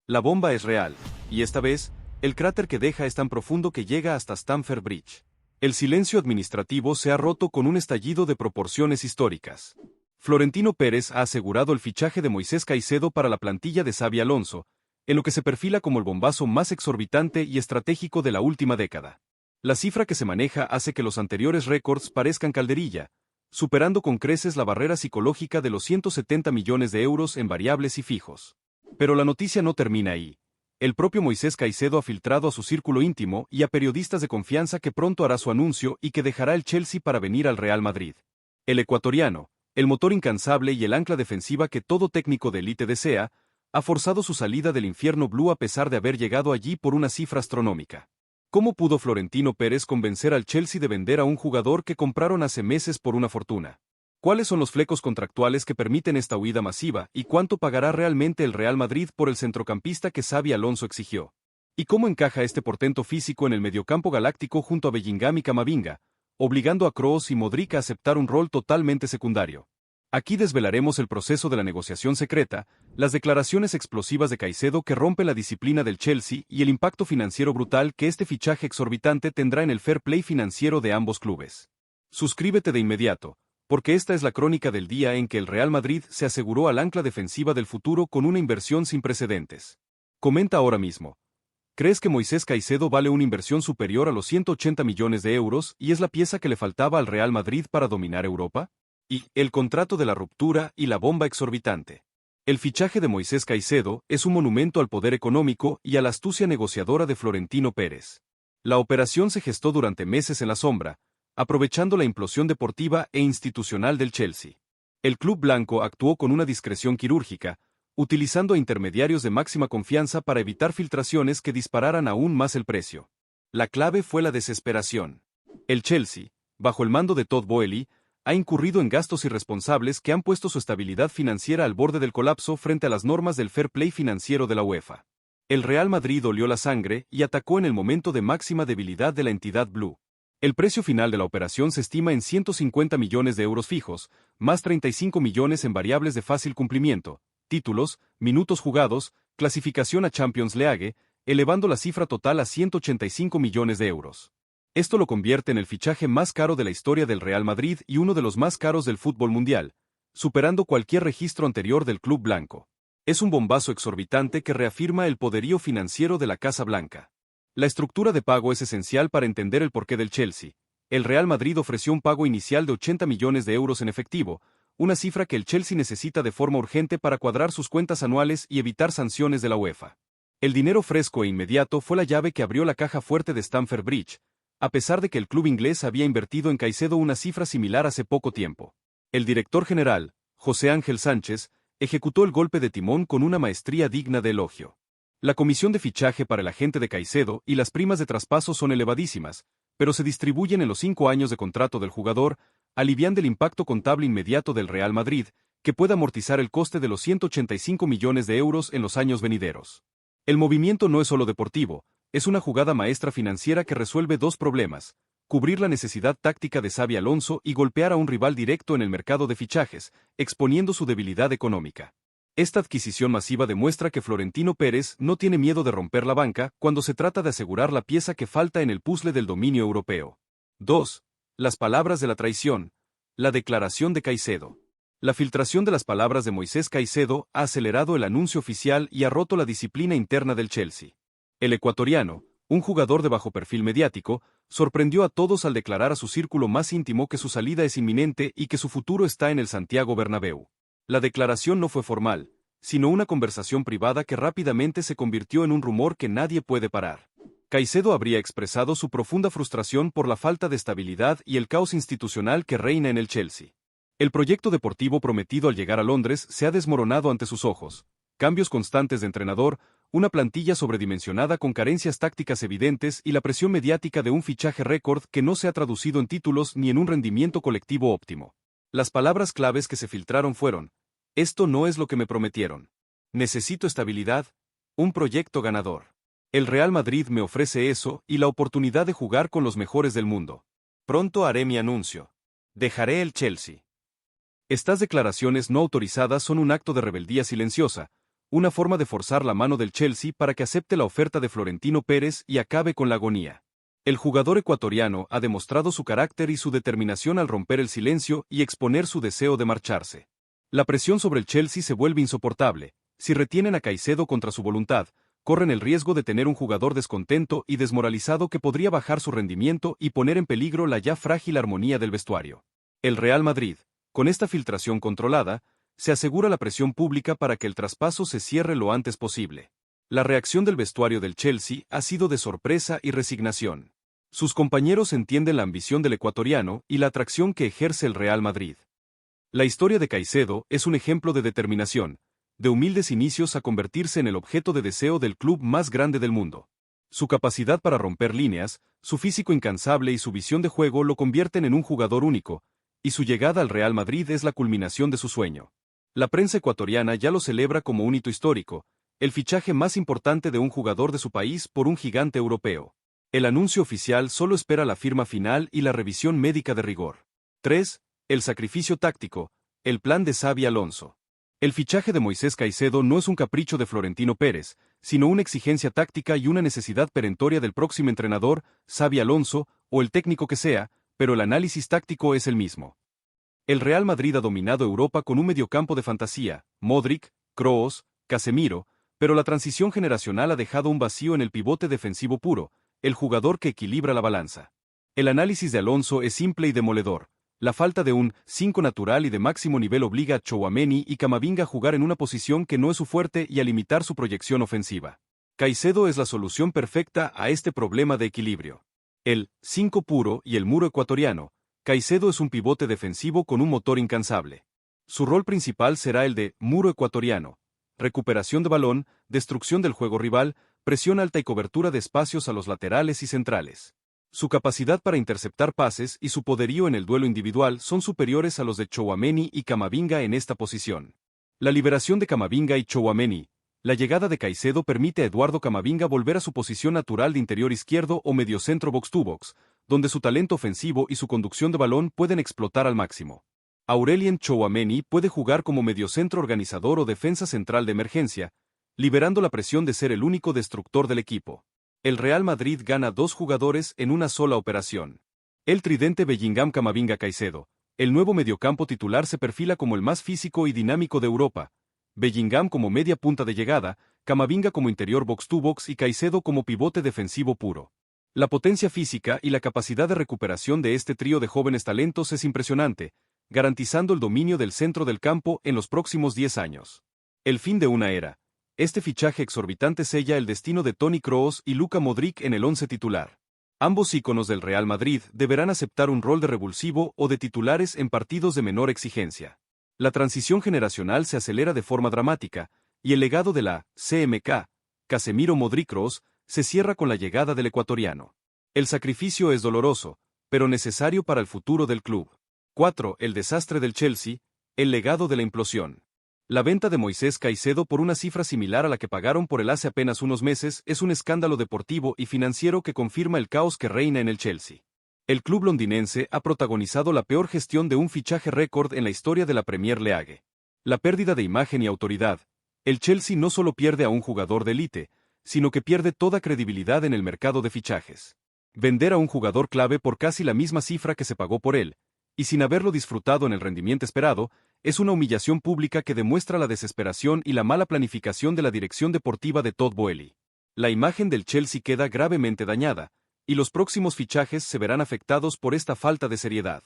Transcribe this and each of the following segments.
La bomba es real, y esta vez, el cráter que deja es tan profundo que llega hasta Stamford Bridge. El silencio administrativo se ha roto con un estallido de proporciones históricas. Florentino Pérez ha asegurado el fichaje de Moisés Caicedo para la plantilla de Xabi Alonso, en lo que se perfila como el bombazo más exorbitante y estratégico de la última década. La cifra que se maneja hace que los anteriores récords parezcan calderilla, superando con creces la barrera psicológica de los 170 millones de euros en variables y fijos. Pero la noticia no termina ahí. El propio Moisés Caicedo ha filtrado a su círculo íntimo y a periodistas de confianza que pronto hará su anuncio y que dejará el Chelsea para venir al Real Madrid. El ecuatoriano, el motor incansable y el ancla defensiva que todo técnico de élite desea, ha forzado su salida del infierno blue a pesar de haber llegado allí por una cifra astronómica. ¿Cómo pudo Florentino Pérez convencer al Chelsea de vender a un jugador que compraron hace meses por una fortuna? ¿Cuáles son los flecos contractuales que permiten esta huida masiva y cuánto pagará realmente el Real Madrid por el centrocampista que Xabi Alonso exigió? ¿Y cómo encaja este portento físico en el mediocampo galáctico junto a Bellingham y Camavinga, obligando a Kroos y Modric a aceptar un rol totalmente secundario? Aquí desvelaremos el proceso de la negociación secreta, las declaraciones explosivas de Caicedo que rompen la disciplina del Chelsea y el impacto financiero brutal que este fichaje exorbitante tendrá en el fair play financiero de ambos clubes. Suscríbete de inmediato, porque esta es la crónica del día en que el Real Madrid se aseguró al ancla defensiva del futuro con una inversión sin precedentes. Comenta ahora mismo. ¿Crees que Moisés Caicedo vale una inversión superior a los 180 millones de euros y es la pieza que le faltaba al Real Madrid para dominar Europa? Y el contrato de la ruptura y la bomba exorbitante. El fichaje de Moisés Caicedo es un monumento al poder económico y a la astucia negociadora de Florentino Pérez. La operación se gestó durante meses en la sombra, aprovechando la implosión deportiva e institucional del Chelsea. El club blanco actuó con una discreción quirúrgica, utilizando a intermediarios de máxima confianza para evitar filtraciones que dispararan aún más el precio. La clave fue la desesperación. El Chelsea, bajo el mando de Todd Boehly, ha incurrido en gastos irresponsables que han puesto su estabilidad financiera al borde del colapso frente a las normas del fair play financiero de la UEFA. El Real Madrid olió la sangre y atacó en el momento de máxima debilidad de la entidad blue. El precio final de la operación se estima en 150 millones de euros fijos, más 35 millones en variables de fácil cumplimiento, títulos, minutos jugados, clasificación a Champions League, elevando la cifra total a 185 millones de euros. Esto lo convierte en el fichaje más caro de la historia del Real Madrid y uno de los más caros del fútbol mundial, superando cualquier registro anterior del club blanco. Es un bombazo exorbitante que reafirma el poderío financiero de la Casa Blanca. La estructura de pago es esencial para entender el porqué del Chelsea. El Real Madrid ofreció un pago inicial de 80 millones de euros en efectivo, una cifra que el Chelsea necesita de forma urgente para cuadrar sus cuentas anuales y evitar sanciones de la UEFA. El dinero fresco e inmediato fue la llave que abrió la caja fuerte de Stamford Bridge, a pesar de que el club inglés había invertido en Caicedo una cifra similar hace poco tiempo. El director general, José Ángel Sánchez, ejecutó el golpe de timón con una maestría digna de elogio. La comisión de fichaje para el agente de Caicedo y las primas de traspaso son elevadísimas, pero se distribuyen en los 5 años de contrato del jugador, aliviando el impacto contable inmediato del Real Madrid, que puede amortizar el coste de los 185 millones de euros en los años venideros. El movimiento no es solo deportivo, es una jugada maestra financiera que resuelve dos problemas: cubrir la necesidad táctica de Xabi Alonso y golpear a un rival directo en el mercado de fichajes, exponiendo su debilidad económica. Esta adquisición masiva demuestra que Florentino Pérez no tiene miedo de romper la banca cuando se trata de asegurar la pieza que falta en el puzzle del dominio europeo. 2. Las palabras de la traición. La declaración de Caicedo. La filtración de las palabras de Moisés Caicedo ha acelerado el anuncio oficial y ha roto la disciplina interna del Chelsea. El ecuatoriano, un jugador de bajo perfil mediático, sorprendió a todos al declarar a su círculo más íntimo que su salida es inminente y que su futuro está en el Santiago Bernabéu. La declaración no fue formal, sino una conversación privada que rápidamente se convirtió en un rumor que nadie puede parar. Caicedo habría expresado su profunda frustración por la falta de estabilidad y el caos institucional que reina en el Chelsea. El proyecto deportivo prometido al llegar a Londres se ha desmoronado ante sus ojos. Cambios constantes de entrenador, una plantilla sobredimensionada con carencias tácticas evidentes y la presión mediática de un fichaje récord que no se ha traducido en títulos ni en un rendimiento colectivo óptimo. Las palabras claves que se filtraron fueron: esto no es lo que me prometieron. Necesito estabilidad, un proyecto ganador. El Real Madrid me ofrece eso y la oportunidad de jugar con los mejores del mundo. Pronto haré mi anuncio. Dejaré el Chelsea. Estas declaraciones no autorizadas son un acto de rebeldía silenciosa, una forma de forzar la mano del Chelsea para que acepte la oferta de Florentino Pérez y acabe con la agonía. El jugador ecuatoriano ha demostrado su carácter y su determinación al romper el silencio y exponer su deseo de marcharse. La presión sobre el Chelsea se vuelve insoportable. Si retienen a Caicedo contra su voluntad, corren el riesgo de tener un jugador descontento y desmoralizado que podría bajar su rendimiento y poner en peligro la ya frágil armonía del vestuario. El Real Madrid, con esta filtración controlada, se asegura la presión pública para que el traspaso se cierre lo antes posible. La reacción del vestuario del Chelsea ha sido de sorpresa y resignación. Sus compañeros entienden la ambición del ecuatoriano y la atracción que ejerce el Real Madrid. La historia de Caicedo es un ejemplo de determinación, de humildes inicios a convertirse en el objeto de deseo del club más grande del mundo. Su capacidad para romper líneas, su físico incansable y su visión de juego lo convierten en un jugador único, y su llegada al Real Madrid es la culminación de su sueño. La prensa ecuatoriana ya lo celebra como un hito histórico, el fichaje más importante de un jugador de su país por un gigante europeo. El anuncio oficial solo espera la firma final y la revisión médica de rigor. 3. El sacrificio táctico, el plan de Xabi Alonso. El fichaje de Moisés Caicedo no es un capricho de Florentino Pérez, sino una exigencia táctica y una necesidad perentoria del próximo entrenador, Xabi Alonso, o el técnico que sea, pero el análisis táctico es el mismo. El Real Madrid ha dominado Europa con un mediocampo de fantasía, Modric, Kroos, Casemiro, pero la transición generacional ha dejado un vacío en el pivote defensivo puro, el jugador que equilibra la balanza. El análisis de Alonso es simple y demoledor. La falta de un 5 natural y de máximo nivel obliga a Tchouaméni y Camavinga a jugar en una posición que no es su fuerte y a limitar su proyección ofensiva. Caicedo es la solución perfecta a este problema de equilibrio. El 5 puro y el muro ecuatoriano, Caicedo es un pivote defensivo con un motor incansable. Su rol principal será el de muro ecuatoriano, recuperación de balón, destrucción del juego rival, presión alta y cobertura de espacios a los laterales y centrales. Su capacidad para interceptar pases y su poderío en el duelo individual son superiores a los de Tchouaméni y Camavinga en esta posición. La liberación de Camavinga y Tchouaméni, la llegada de Caicedo permite a Eduardo Camavinga volver a su posición natural de interior izquierdo o mediocentro box-to-box, donde su talento ofensivo y su conducción de balón pueden explotar al máximo. Aurelien Tchouaméni puede jugar como mediocentro organizador o defensa central de emergencia, liberando la presión de ser el único destructor del equipo. El Real Madrid gana 2 jugadores en una sola operación. El tridente Bellingham-Camavinga-Caicedo. El nuevo mediocampo titular se perfila como el más físico y dinámico de Europa. Bellingham como media punta de llegada, Camavinga como interior box-to-box y Caicedo como pivote defensivo puro. La potencia física y la capacidad de recuperación de este trío de jóvenes talentos es impresionante, garantizando el dominio del centro del campo en los próximos 10 años. El fin de una era. Este fichaje exorbitante sella el destino de Toni Kroos y Luka Modric en el 11 titular. Ambos íconos del Real Madrid deberán aceptar un rol de revulsivo o de titulares en partidos de menor exigencia. La transición generacional se acelera de forma dramática, y el legado de la CMK, Casemiro Modric Kroos, se cierra con la llegada del ecuatoriano. El sacrificio es doloroso, pero necesario para el futuro del club. 4. El desastre del Chelsea, el legado de la implosión. La venta de Moisés Caicedo por una cifra similar a la que pagaron por él hace apenas unos meses es un escándalo deportivo y financiero que confirma el caos que reina en el Chelsea. El club londinense ha protagonizado la peor gestión de un fichaje récord en la historia de la Premier League. La pérdida de imagen y autoridad. El Chelsea no solo pierde a un jugador de élite, sino que pierde toda credibilidad en el mercado de fichajes. Vender a un jugador clave por casi la misma cifra que se pagó por él, y sin haberlo disfrutado en el rendimiento esperado, es una humillación pública que demuestra la desesperación y la mala planificación de la dirección deportiva de Todd Boehly. La imagen del Chelsea queda gravemente dañada, y los próximos fichajes se verán afectados por esta falta de seriedad.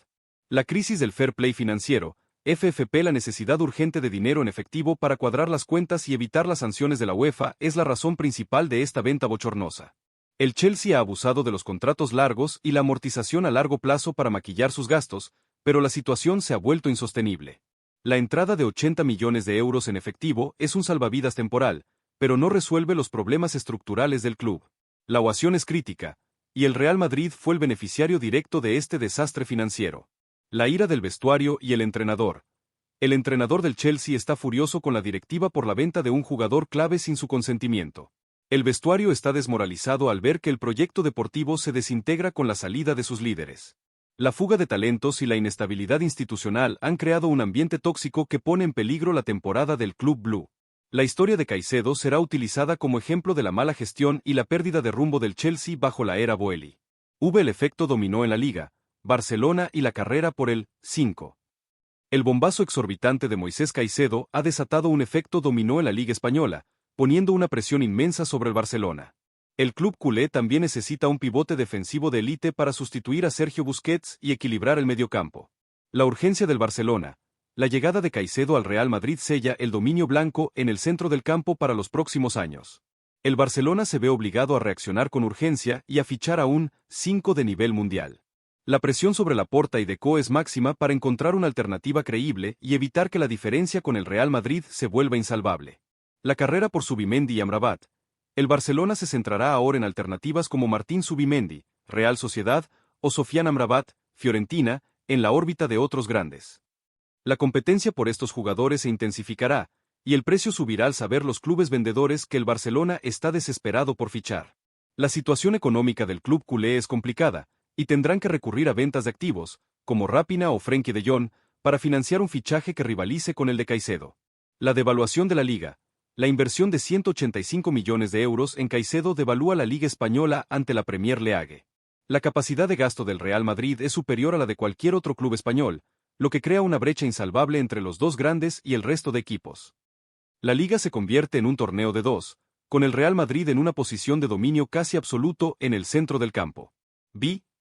La crisis del fair play financiero, FFP. La necesidad urgente de dinero en efectivo para cuadrar las cuentas y evitar las sanciones de la UEFA es la razón principal de esta venta bochornosa. El Chelsea ha abusado de los contratos largos y la amortización a largo plazo para maquillar sus gastos, pero la situación se ha vuelto insostenible. La entrada de 80 millones de euros en efectivo es un salvavidas temporal, pero no resuelve los problemas estructurales del club. La ovación es crítica, y el Real Madrid fue el beneficiario directo de este desastre financiero. La ira del vestuario y el entrenador. El entrenador del Chelsea está furioso con la directiva por la venta de un jugador clave sin su consentimiento. El vestuario está desmoralizado al ver que el proyecto deportivo se desintegra con la salida de sus líderes. La fuga de talentos y la inestabilidad institucional han creado un ambiente tóxico que pone en peligro la temporada del Club Blue. La historia de Caicedo será utilizada como ejemplo de la mala gestión y la pérdida de rumbo del Chelsea bajo la era Boehly. El efecto dominó en la Liga, Barcelona y la carrera por el 5. El bombazo exorbitante de Moisés Caicedo ha desatado un efecto dominó en la Liga Española, poniendo una presión inmensa sobre el Barcelona. El club culé también necesita un pivote defensivo de élite para sustituir a Sergio Busquets y equilibrar el mediocampo. La urgencia del Barcelona, la llegada de Caicedo al Real Madrid sella el dominio blanco en el centro del campo para los próximos años. El Barcelona se ve obligado a reaccionar con urgencia y a fichar a un 5 de nivel mundial. La presión sobre Laporta y Deco es máxima para encontrar una alternativa creíble y evitar que la diferencia con el Real Madrid se vuelva insalvable. La carrera por Zubimendi y Amrabat. El Barcelona se centrará ahora en alternativas como Martín Zubimendi, Real Sociedad, o Sofiane Amrabat, Fiorentina, en la órbita de otros grandes. La competencia por estos jugadores se intensificará, y el precio subirá al saber los clubes vendedores que el Barcelona está desesperado por fichar. La situación económica del club culé es complicada, y tendrán que recurrir a ventas de activos, como Raphinha o Frenkie de Jong, para financiar un fichaje que rivalice con el de Caicedo. La devaluación de la Liga. La inversión de 185 millones de euros en Caicedo devalúa la Liga Española ante la Premier League. La capacidad de gasto del Real Madrid es superior a la de cualquier otro club español, lo que crea una brecha insalvable entre los dos grandes y el resto de equipos. La Liga se convierte en un torneo de dos, con el Real Madrid en una posición de dominio casi absoluto en el centro del campo.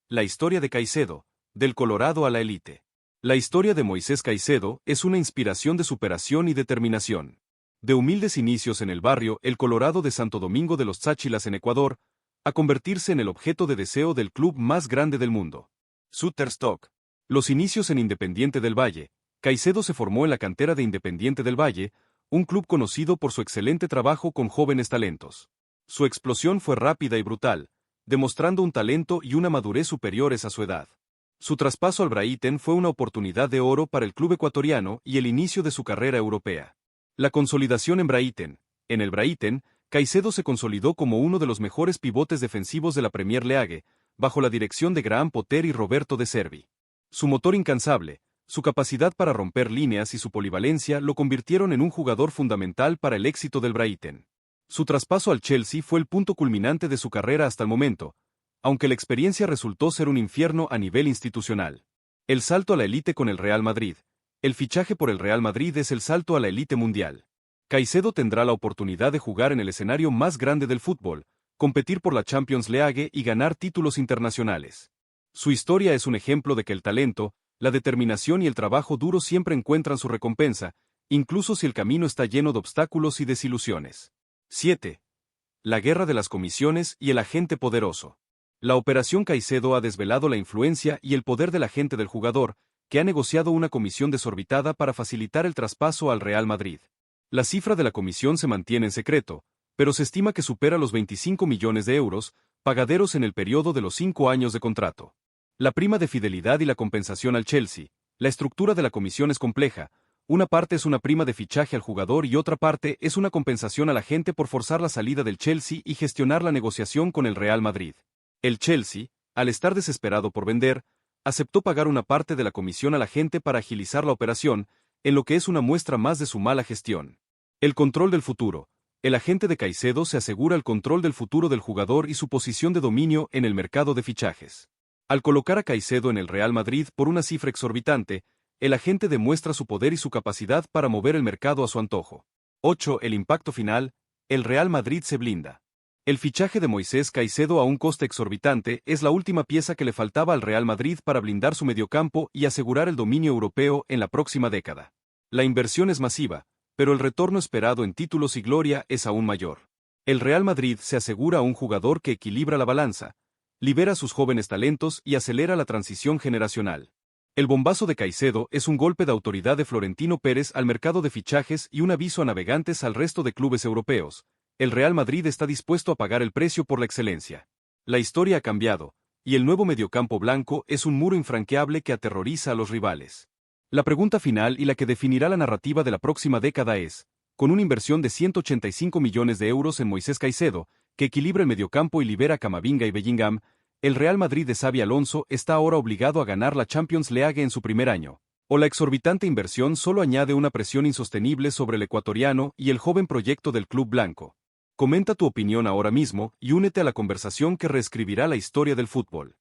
La historia de Caicedo, del Colorado a la élite. La historia de Moisés Caicedo es una inspiración de superación y determinación. De humildes inicios en el barrio El Colorado de Santo Domingo de los Cháchilas en Ecuador, a convertirse en el objeto de deseo del club más grande del mundo. Shutterstock. Los inicios en Independiente del Valle. Caicedo se formó en la cantera de Independiente del Valle, un club conocido por su excelente trabajo con jóvenes talentos. Su explosión fue rápida y brutal, demostrando un talento y una madurez superiores a su edad. Su traspaso al Brighton fue una oportunidad de oro para el club ecuatoriano y el inicio de su carrera europea. La consolidación en Brighton. En el Brighton, Caicedo se consolidó como uno de los mejores pivotes defensivos de la Premier League, bajo la dirección de Graham Potter y Roberto De Zerbi. Su motor incansable, su capacidad para romper líneas y su polivalencia lo convirtieron en un jugador fundamental para el éxito del Brighton. Su traspaso al Chelsea fue el punto culminante de su carrera hasta el momento, aunque la experiencia resultó ser un infierno a nivel institucional. El salto a la élite con el Real Madrid. El fichaje por el Real Madrid es el salto a la élite mundial. Caicedo tendrá la oportunidad de jugar en el escenario más grande del fútbol, competir por la Champions League y ganar títulos internacionales. Su historia es un ejemplo de que el talento, la determinación y el trabajo duro siempre encuentran su recompensa, incluso si el camino está lleno de obstáculos y desilusiones. 7. La guerra de las comisiones y el agente poderoso. La operación Caicedo ha desvelado la influencia y el poder del agente del jugador, que ha negociado una comisión desorbitada para facilitar el traspaso al Real Madrid. La cifra de la comisión se mantiene en secreto, pero se estima que supera los 25 millones de euros, pagaderos en el periodo de los 5 años de contrato. La prima de fidelidad y la compensación al Chelsea. La estructura de la comisión es compleja. Una parte es una prima de fichaje al jugador y otra parte es una compensación al agente por forzar la salida del Chelsea y gestionar la negociación con el Real Madrid. El Chelsea, al estar desesperado por vender, aceptó pagar una parte de la comisión al agente para agilizar la operación, en lo que es una muestra más de su mala gestión. El control del futuro. El agente de Caicedo se asegura el control del futuro del jugador y su posición de dominio en el mercado de fichajes. Al colocar a Caicedo en el Real Madrid por una cifra exorbitante, el agente demuestra su poder y su capacidad para mover el mercado a su antojo. 8. El impacto final. El Real Madrid se blinda. El fichaje de Moisés Caicedo a un coste exorbitante es la última pieza que le faltaba al Real Madrid para blindar su mediocampo y asegurar el dominio europeo en la próxima década. La inversión es masiva, pero el retorno esperado en títulos y gloria es aún mayor. El Real Madrid se asegura a un jugador que equilibra la balanza, libera sus jóvenes talentos y acelera la transición generacional. El bombazo de Caicedo es un golpe de autoridad de Florentino Pérez al mercado de fichajes y un aviso a navegantes al resto de clubes europeos. El Real Madrid está dispuesto a pagar el precio por la excelencia. La historia ha cambiado, y el nuevo mediocampo blanco es un muro infranqueable que aterroriza a los rivales. La pregunta final y la que definirá la narrativa de la próxima década es, con una inversión de 185 millones de euros en Moisés Caicedo, que equilibra el mediocampo y libera a Camavinga y Bellingham, el Real Madrid de Xabi Alonso está ahora obligado a ganar la Champions League en su primer año. ¿O la exorbitante inversión solo añade una presión insostenible sobre el ecuatoriano y el joven proyecto del club blanco? Comenta tu opinión ahora mismo y únete a la conversación que reescribirá la historia del fútbol.